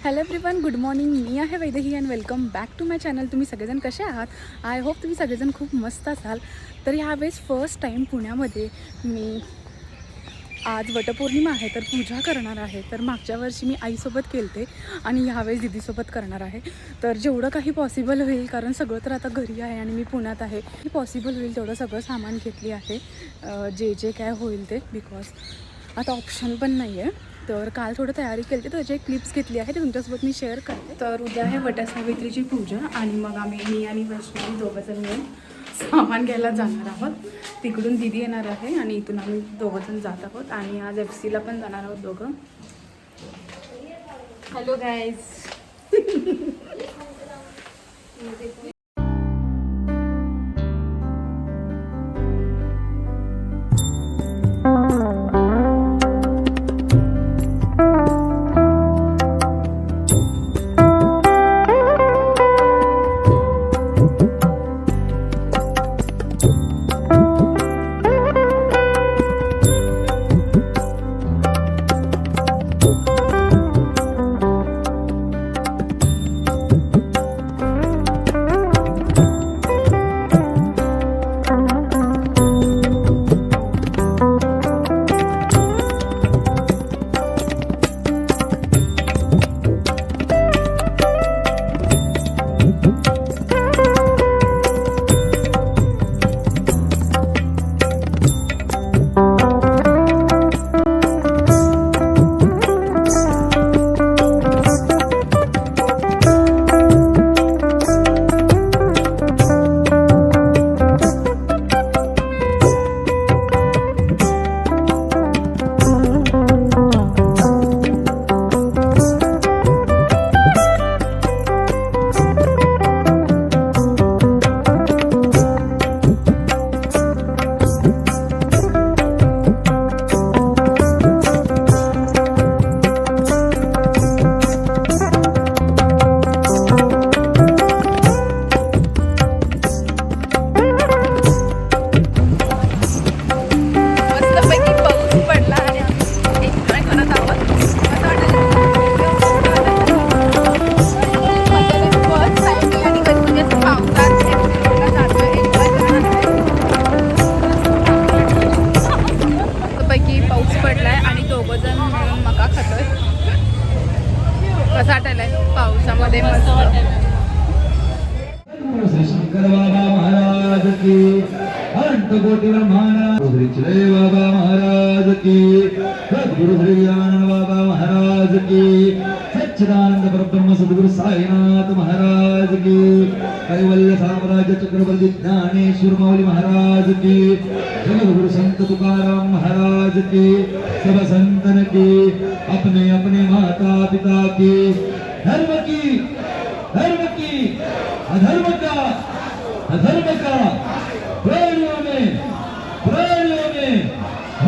Hello everyone, good morning. मी आहे Vaidehi and welcome back to my channel. तुम्ही सगळेजण कसे आहात? आय होप तुम्ही सगळेजण खूप मस्त असाल. तर ह्यावेळेस फर्स्ट टाईम पुण्यामध्ये मी आज वटपौर्णिमा आहे तर पूजा करणार आहे. तर मागच्या वर्षी मी आईसोबत केलते आणि ह्यावेळेस दीदीसोबत करणार आहे. तर जेवढं काही पॉसिबल होईल, कारण सगळं तर आता घरी आहे आणि मी पुण्यात आहे, पॉसिबल होईल तेवढं सगळं सामान घेतली आहे, जे काय होईल ते, बिकॉज आता ऑप्शन पण नाही आहे. तर काल थोडं तयारी केली, तर त्याची एक क्लिप्स घेतली आहे, ते तुमच्यासोबत मी शेअर करते. तर उद्या आहे वटसावित्रीची पूजा आणि मग मी आणि वैष्णवी दोघंजण मिळून सामान घ्यायला जाणार आहोत. तिकडून दीदी येणार आहे आणि इथून आम्ही दोघंजण जात आहोत आणि आज FC ला पण जाणार आहोत दोघं. Hello guys. पावसामध्ये मस्त. शंकर बाबा महाराज की, अनंत कोटी ब्रह्मांड श्री चिले बाबा महाराज की, सद्गुरु श्री आनंद बाबा महाराज की, सच्चिदानंद परब्रह्म सद्गुरु साईनाथ महाराज की, कैवल्य साम्राज्य चक्रवर्ती ज्ञानेश्वर माऊली महाराज की, जगद्गुरु संत तुकाराम महाराज की, सब संतन की, अपने अपने माता पिता की, धर्म की अधर्म का प्राणियों में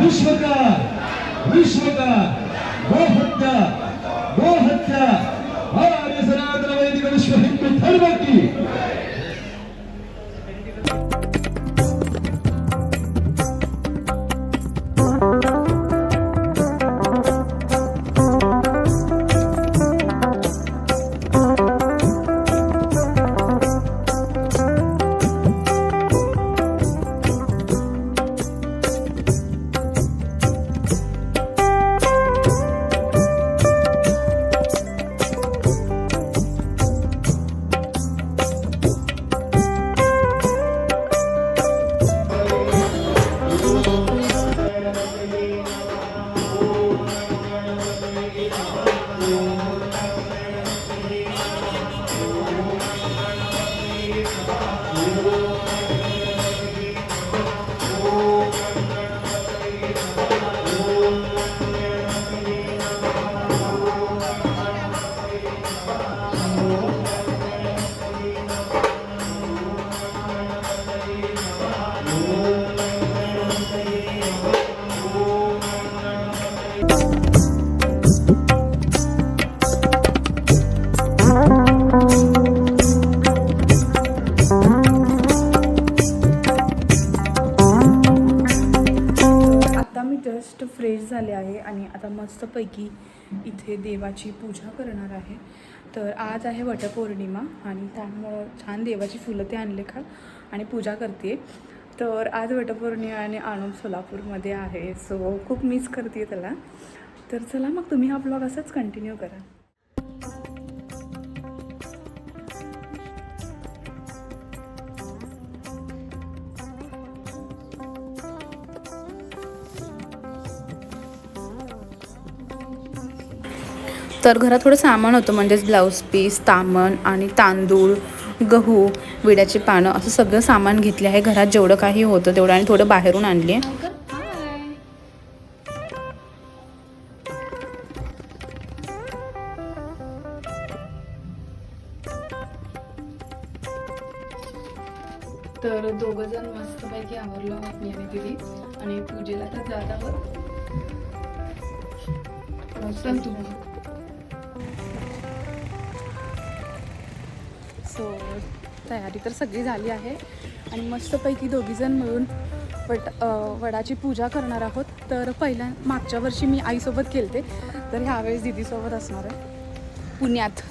विश्व का गो हत्या आर्य सनातन वैदिक विश्व हिंदू धर्म की. मस्तपैकी इथे देवाची पूजा करणार आहे. तर आज आहे वटपौर्णिमा आणि त्यामुळं छान देवाची फुलं ते आणले का आणि पूजा करते. तर आज वटपौर्णिमा आणि आणून सोलापूरमध्ये आहे, सो खूप मिस करते त्याला. तर चला मग तुम्ही हा ब्लॉग असंच कंटिन्यू करा. तर घरात थोडं सामान होतं, म्हणजेच ब्लाऊज पीस, तामण आणि तांदूळ, गहू, विड्याची पानं असं सगळं सामान घेतले आहे. घरात जेवढं काही होतं तेवढं आणि थोडं बाहेरून आणले आहे. तर दोघं जण मस्तपैकी आवरलो आहोत मी आणि दिदी आणि पूजेला तर जात आहोत. सो तयारी तर सगळी झाली आहे आणि मस्तपैकी दोघीजण मिळून वडाची पूजा करणार आहोत. तर मागच्या वर्षी मी आईसोबत केलते, तर ह्यावेळेस दिदीसोबत असणार आहे पुण्यात.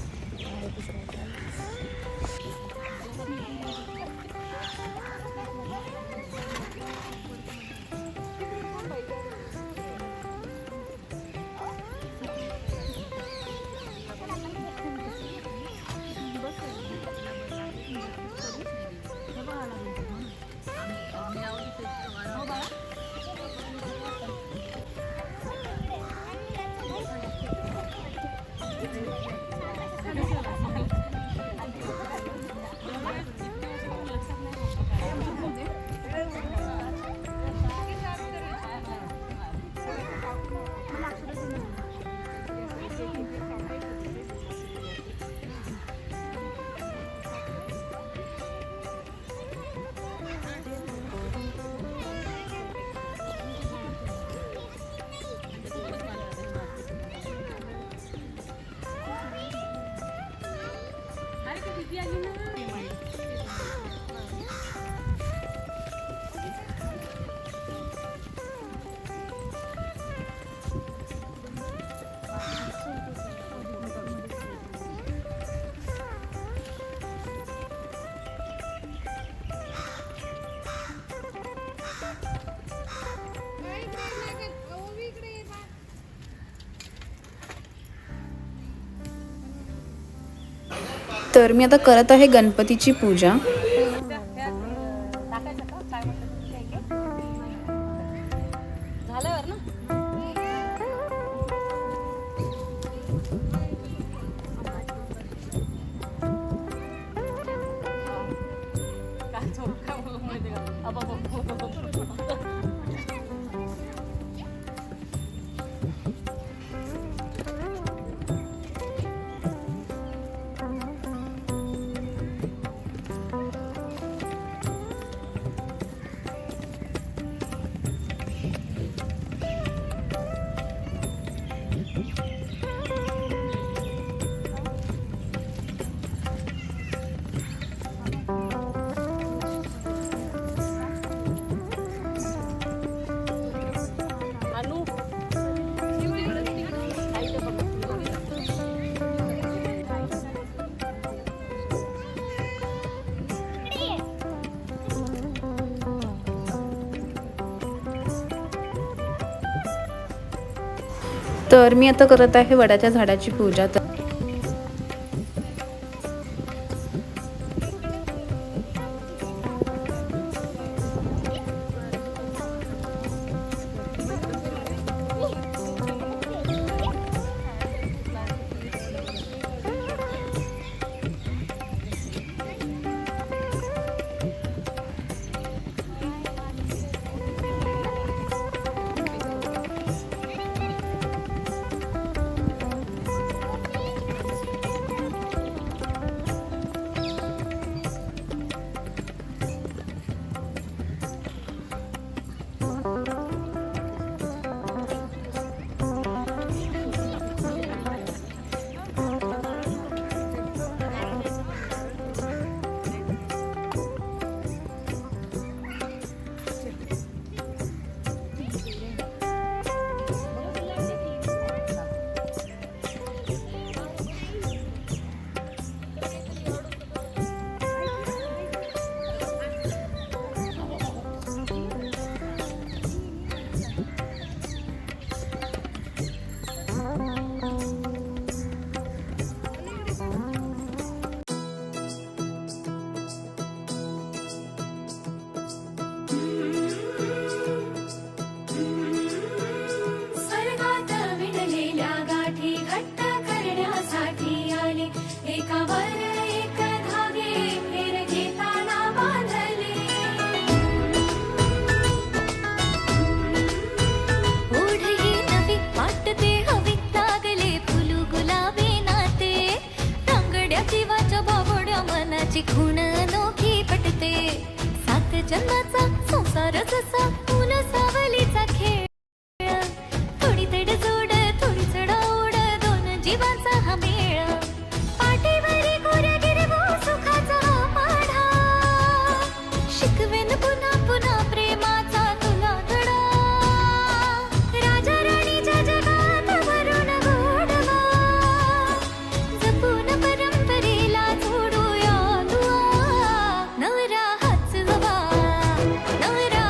तर मी आता करत आहे गणपतीची पूजा. तर मी आता करत आहे वडाच्या झाडाची पूजा. प्रेमाची खूण अनोखी पटते सात जन्माचा संसार जसा ऊन सावलीचा खेळ थोडी तडजोड थोडी चढाओढ दोन जीवांचा हा मेळ पाठीवरी कोऱ्या गिरवू सुखाचा हा पाढा शिकवेन पुन्हा पुन्हा प्रेमाचा तुला धडा राजा राणीच्या जगात वरून गोडवा जपून परंपरेला जोडूया दुआ नवरा हाच हवा नवरा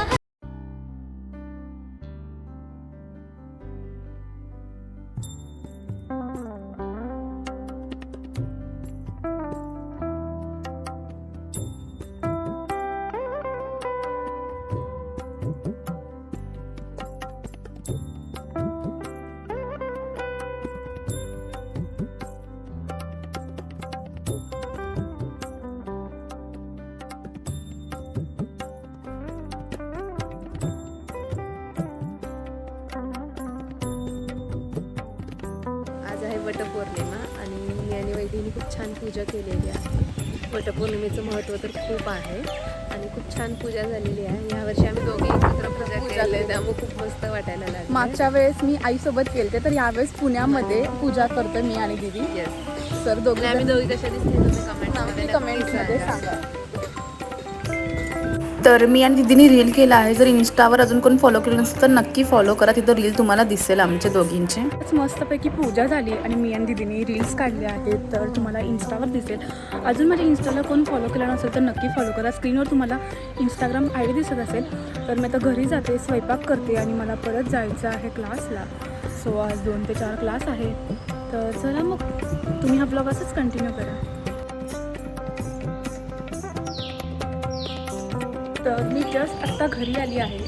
आज आहे वटपौर्णिमा आणि मी आणि वैदिनी खूप छान पूजा केलेली आहे. वटपौर्णिमेचं महत्त्व तर खूप आहे आणि खूप छान पूजा झालेली आहे. यावर्षी आम्ही दोघे एकत्र पूजा केली आहे त्यामुळे खूप मस्त वाटायला लागलं. मागच्या वेळेस मी आईसोबत केलते तर यावेळेस पुण्यामध्ये पूजा करते मी आणि दीदी. येस सर दोघे आम्ही दोघी कशा दिसते तुम्ही कमेंट्समध्ये सांगा. तर मी आणि दीदीने रील केला आहे. जर इन्स्टावर अजून कोण फॉलो केलं नसेल तर नक्की फॉलो करा. तिथं रील तुम्हाला दिसेल आमच्या दोघींचे. मस्तपैकी पूजा झाली आणि मी आणि दीदीने रील्स काढले आहेत तर तुम्हाला इन्स्टावर दिसेल. अजून माझ्या इन्स्टाला कोण फॉलो केला नसेल तर नक्की फॉलो करा. स्क्रीनवर तुम्हाला इंस्टाग्राम आय डी दिसत असेल. तर मी आता घरी जाते, स्वयंपाक करते आणि मला परत जायचं आहे क्लासला. सो आज 2 ते 4 क्लास आहे. तर चला मग तुम्ही हा ब्लॉग असंच कंटिन्यू करा. तर मी जस्ट आत्ता घरी आली आहे